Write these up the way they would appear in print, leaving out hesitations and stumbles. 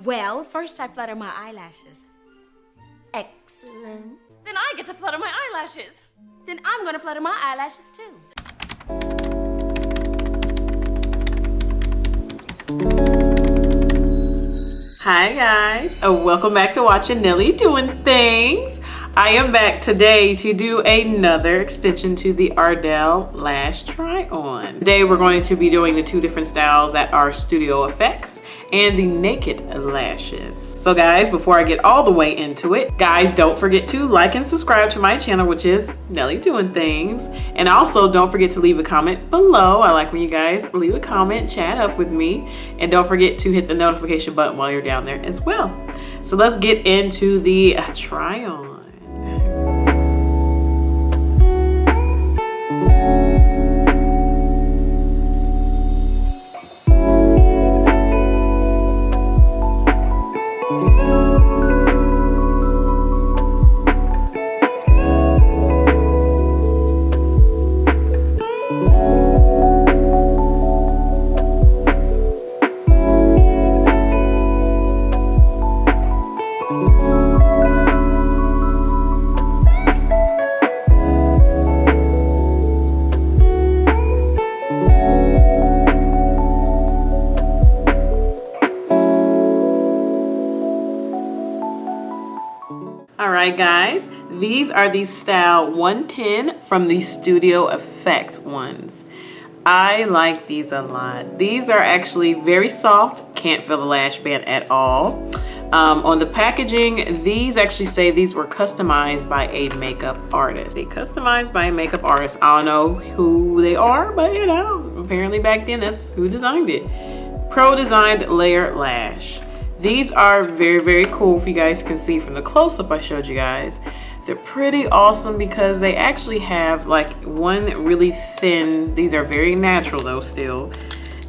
Well, first I flutter my eyelashes. Excellent. Then I get to flutter my eyelashes. Then I'm gonna flutter my eyelashes too. Hi guys, welcome back to watching Nelly Doing Things. I am back today to do another extension to the Ardell Lash Try-On. Today we're going to be doing the two different styles that are Studio Effects and the Naked Lashes. So guys, before I get all the way into it, guys, don't forget to like and subscribe to my channel, which is Nelly Doing Things. And also don't forget to leave a comment below. I like when you guys leave a comment, chat up with me. And don't forget to hit the notification button while you're down there as well. So let's get into the try-on. Alright guys, these are the style 110 from the Studio Effect ones. I like these a lot. These are actually very soft, can't feel the lash band at all. On the packaging, these actually say these were customized by a makeup artist. They customized by a makeup artist. I don't know who they are, but you know, apparently back then that's who designed it. Pro designed layer lash. These are very, very cool. If you guys can see from the close-up I showed you guys, they're pretty awesome because they actually have like one really thin, these are very natural though still.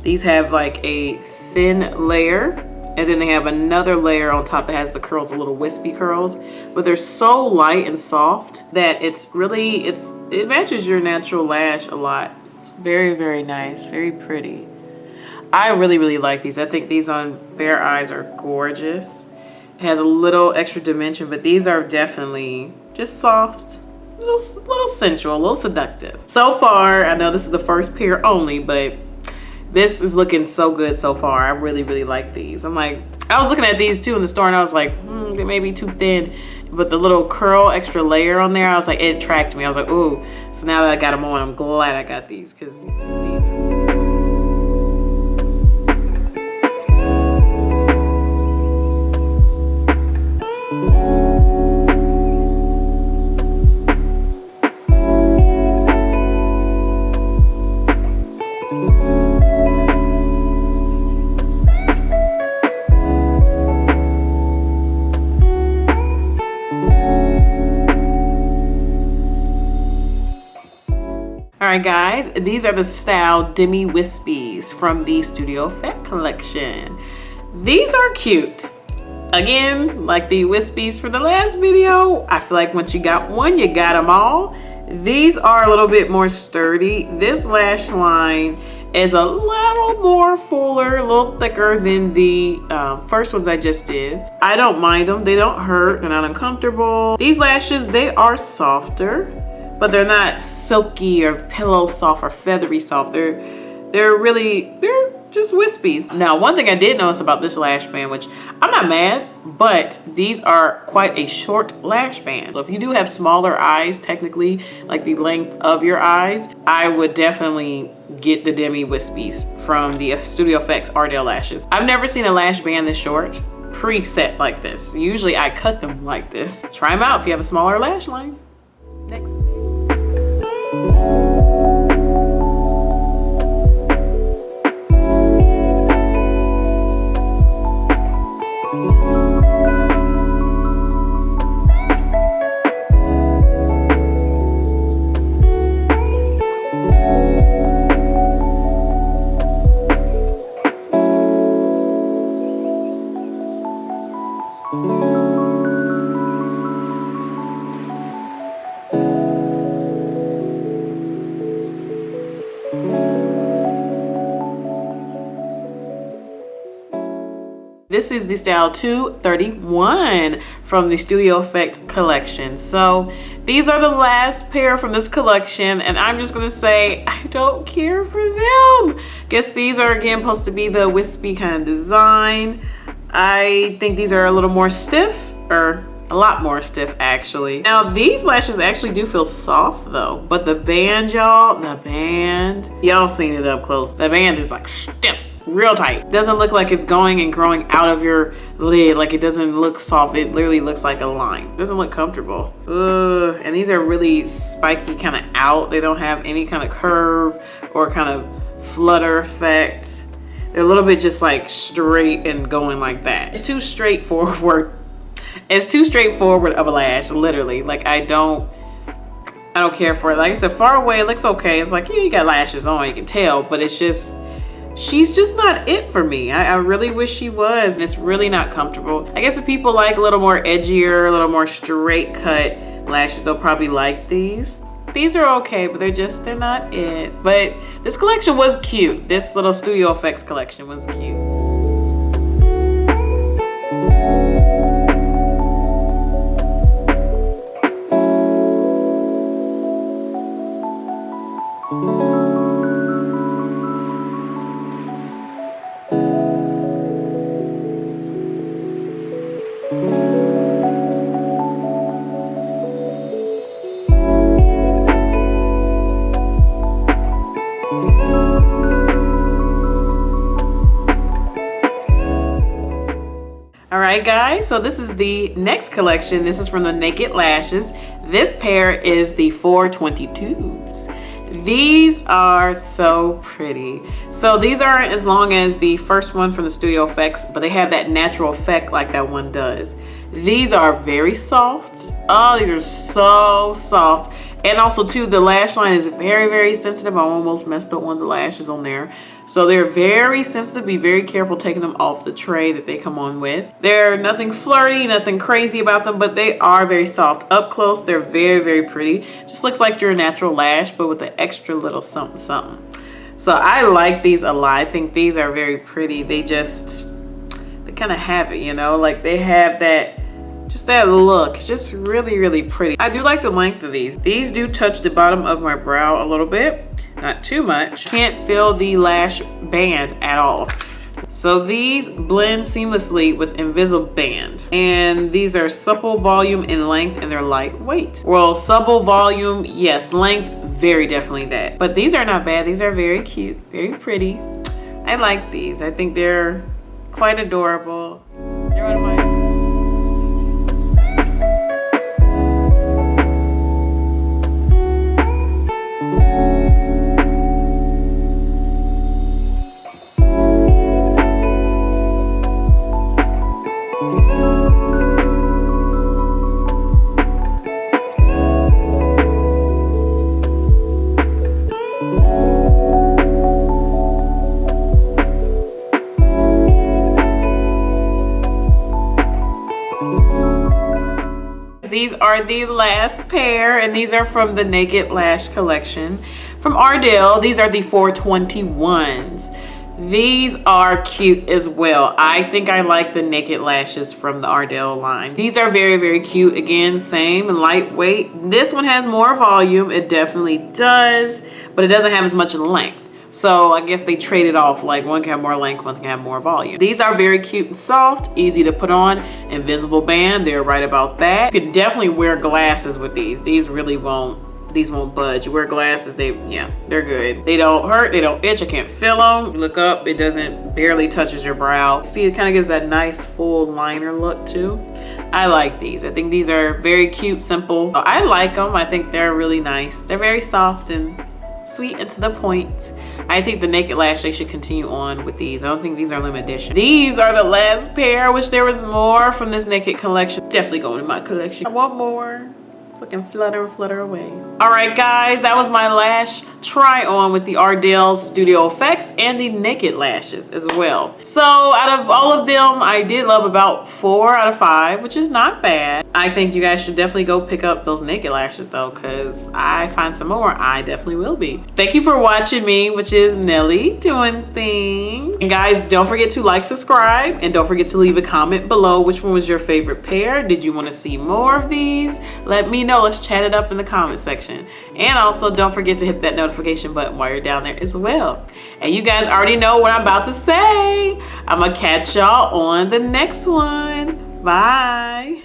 These have like a thin layer and then they have another layer on top that has the curls, the little wispy curls, but they're so light and soft that it's really, it matches your natural lash a lot. It's very, very nice, very pretty. I really, really like these. I think these on bare eyes are gorgeous. It has a little extra dimension, but these are definitely just soft, little sensual, a little seductive. So far, I know this is the first pair only, but this is looking so good so far. I really, really like these. I'm like, I was looking at these too in the store and I was like, they may be too thin, but the little curl extra layer on there, I was like, it attracted me. I was like, ooh. So now that I got them on, I'm glad I got these because these are Alright guys, these are the style DEMI Wispies from the Studio Effect collection. These are cute. Again, like the Wispies for the last video, I feel like once you got one, you got them all. These are a little bit more sturdy. This lash line is a little more fuller, a little thicker than the first ones I just did. I don't mind them. They don't hurt. They're not uncomfortable. These lashes, they are softer, but they're not silky or pillow soft or feathery soft. They're just wispies. Now, one thing I did notice about this lash band, which I'm not mad, but these are quite a short lash band. So if you do have smaller eyes, technically, like the length of your eyes, I would definitely get the DEMI Wispies from the Studio Effects Ardell lashes. I've never seen a lash band this short, preset like this. Usually I cut them like this. Try them out if you have a smaller lash line. Next. this is the style 231 from the Studio Effect collection. So these are the last pair from this collection, and I'm just gonna say I don't care for them. Guess these are again supposed to be the wispy kind of design. I think these are a little more stiff, or a lot more stiff actually. Now these lashes actually do feel soft though, but the band, y'all, y'all seen it up close. The band is like stiff, real tight. Doesn't look like it's going and growing out of your lid. Like it doesn't look soft. It literally looks like a line. Doesn't look comfortable. Ugh. And these are really spiky kind of out. They don't have any kind of curve or kind of flutter effect. They're a little bit just like straight and going like that. It's too straightforward. It's too straightforward of a lash, literally. Like I don't care for it. Like I said, far away it looks okay. It's like, yeah, you got lashes on, you can tell, but it's just, she's just not it for me. I really wish she was, and it's really not comfortable. I guess if people like a little more edgier, a little more straight cut lashes, they'll probably like these. These are okay, but they're not it. But this collection was cute. This little Studio Effects collection was cute. Alright guys, so this is the next collection. This is from the Naked Lashes. This pair is the 422s. These are so pretty. So these aren't as long as the first one from the Studio Effects, but they have that natural effect like that one does. These are very soft. Oh, these are so soft. And also too, the lash line is very, very sensitive. I almost messed up one of the lashes on there. So they're very sensitive. Be very careful taking them off the tray that they come on with. They're nothing flirty, nothing crazy about them, but they are very soft. Up close, they're very, very pretty. Just looks like your natural lash, but with an extra little something, something. So I like these a lot. I think these are very pretty. They kind of have it, you know, like they have that, just that look. It's just really, really pretty. I do like the length of these. These do touch the bottom of my brow a little bit. Not too much. Can't feel the lash band at all. So these blend seamlessly with invisible band. And these are supple volume and length, and they're lightweight. Well, supple volume, yes. Length, very definitely that. But these are not bad. These are very cute, very pretty. I like these. I think they're quite adorable. They're one of my These are the last pair, and these are from the Naked Lash collection from Ardell. These are the 421s. These are cute as well. I think I like the Naked Lashes from the Ardell line. These are very, very cute. Again, same and lightweight. This one has more volume. It definitely does, but it doesn't have as much length. So I guess they traded off, like one can have more length, one can have more volume. These are very cute and soft, easy to put on. Invisible band, they're right about that. You can definitely wear glasses with these. These really won't, these won't budge. You wear glasses, yeah, they're good. They don't hurt, they don't itch, I can't feel them. Look up, it doesn't, barely touches your brow. See, it kind of gives that nice full liner look too. I like these. I think these are very cute, simple. I like them. I think they're really nice. They're very soft and sweet and to the point. I think the Naked Lash, they should continue on with these. I don't think these are limited edition. These are the last pair. I wish there was more from this Naked collection. Definitely going in my collection. I want more. So I can flutter away. All right, guys, that was my lash try on with the Ardell Studio Effects and the naked lashes as well. So out of all of them, I did love about 4 out of 5, which is not bad. I think you guys should definitely go pick up those naked lashes though, because I find some more, I definitely will be. Thank you for watching me, which is Nelly doing things. And guys, don't forget to like, subscribe, and don't forget to leave a comment below which one was your favorite pair. Did you want to see more of these? Let me know. Let's chat it up in the comment section. And also don't forget to hit that notification button while you're down there as well. And you guys already know what I'm about to say. I'm gonna catch y'all on the next one. Bye.